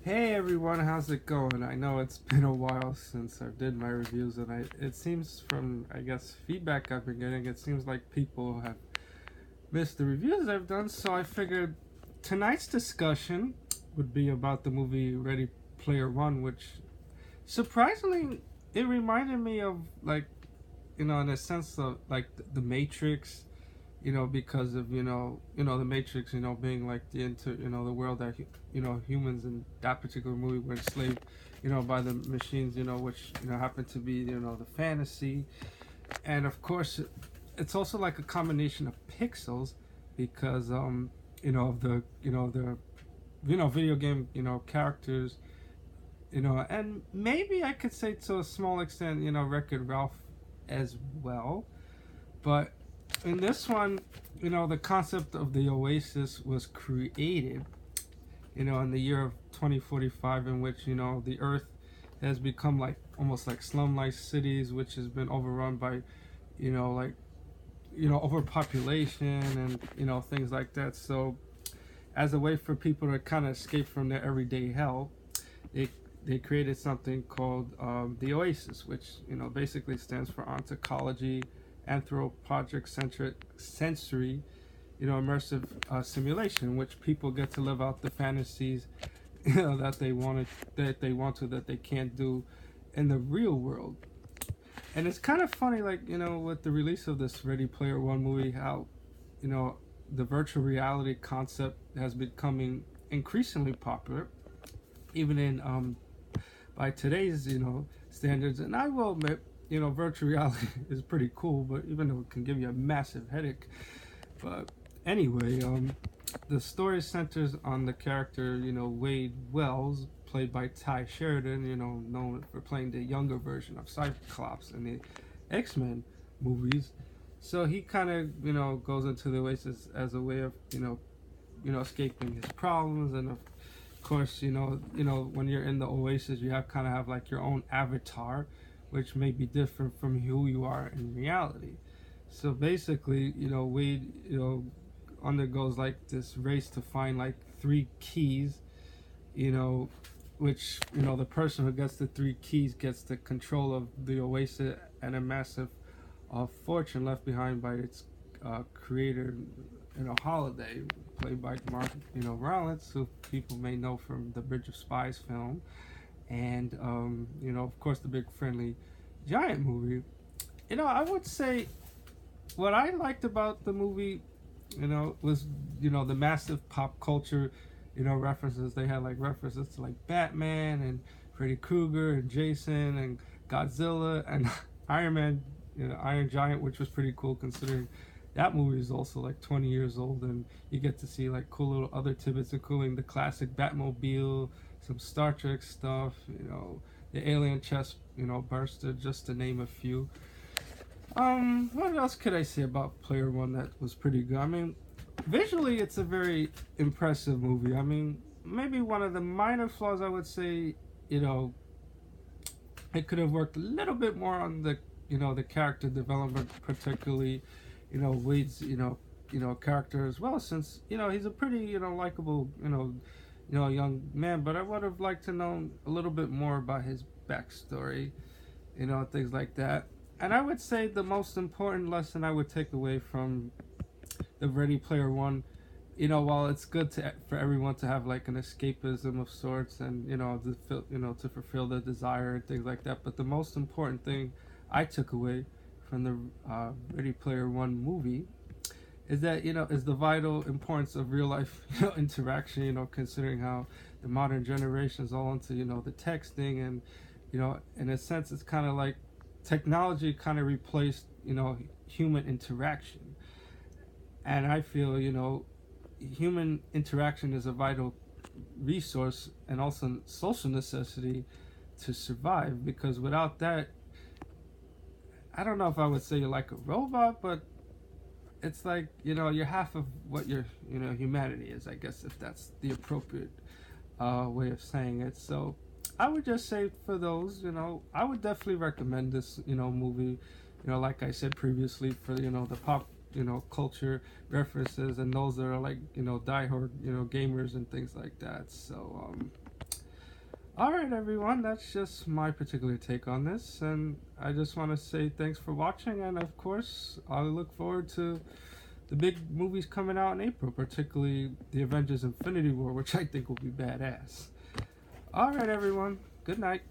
Hey everyone, how's it going? I know it's been a while since I did my reviews, and it seems from feedback I've been getting, it seems like people have missed the reviews I've done. So I figured tonight's discussion would be about the movie Ready Player One, which surprisingly it reminded me of in a sense of like the Matrix, because of the Matrix, being like the world that humans in that particular movie were enslaved, by the machines, which happen to be the fantasy, and of course, it's also like a combination of pixels, because of the video game characters, and maybe I could say to a small extent Wreck-It Ralph as well, but in this one, the concept of the Oasis was created, in the year of 2045, in which, the Earth has become like almost like slum-like cities, which has been overrun by, you know, like, overpopulation and, things like that. So, as a way for people to kind of escape from their everyday hell, they, they created something called the Oasis, which, basically stands for ontology, anthropocentric sensory, immersive simulation, in which people get to live out the fantasies, that they can't do in the real world. And it's kind of funny, like with the release of this Ready Player One movie, how you know the virtual reality concept has becoming increasingly popular, even in by today's standards. And I will admit, virtual reality is pretty cool, but even though it can give you a massive headache. But anyway, the story centers on the character, Wade Wells, played by Ty Sheridan, known for playing the younger version of Cyclops in the X-Men movies. So he kind of, goes into the Oasis as a way of, escaping his problems, and of course, when you're in the Oasis, you have like your own avatar, which may be different from who you are in reality. So basically, Wade, undergoes like this race to find like three keys, you know, which the person who gets the three keys gets the control of the Oasis and a massive fortune left behind by its creator, Holiday, played by Mark, Rylance, who people may know from the Bridge of Spies film, and of course, the Big Friendly Giant movie. I would say what I liked about the movie, was the massive pop culture, references. They had like references to like Batman and Freddy Krueger and Jason and Godzilla and Iron Man, Iron Giant, which was pretty cool considering that movie is also like 20 years old, and you get to see like cool little other tidbits, including the classic Batmobile, some Star Trek stuff, the alien chest, burster, just to name a few. What else could I say about Player One that was pretty good? I mean, visually, it's a very impressive movie. I mean, maybe one of the minor flaws I would say, you know, it could have worked a little bit more on the, the character development, particularly, Wade's, character as well, since he's a pretty, likable, young man. But I would have liked to know a little bit more about his backstory, things like that. And I would say the most important lesson I would take away from the Ready Player One, while it's good for everyone to have like an escapism of sorts, and to fulfill their desire and things like that, but the most important thing I took away from the Ready Player One movie is that is the vital importance of real life interaction. Considering how the modern generation is all into the texting, and in a sense it's kind of like technology kind of replaced human interaction, and I feel human interaction is a vital resource and also social necessity to survive, because without that, I don't know if I would say you're like a robot, but it's like you're half of what your humanity is, I guess, if that's the appropriate way of saying it. So I would just say for those, I would definitely recommend this, movie, like I said previously, for the pop, culture references, and those that are like diehard, gamers and things like that. So All right, everyone, that's just my particular take on this, and I just want to say thanks for watching, and of course, I look forward to the big movies coming out in April, particularly the Avengers Infinity War, which I think will be badass. All right, everyone, good night.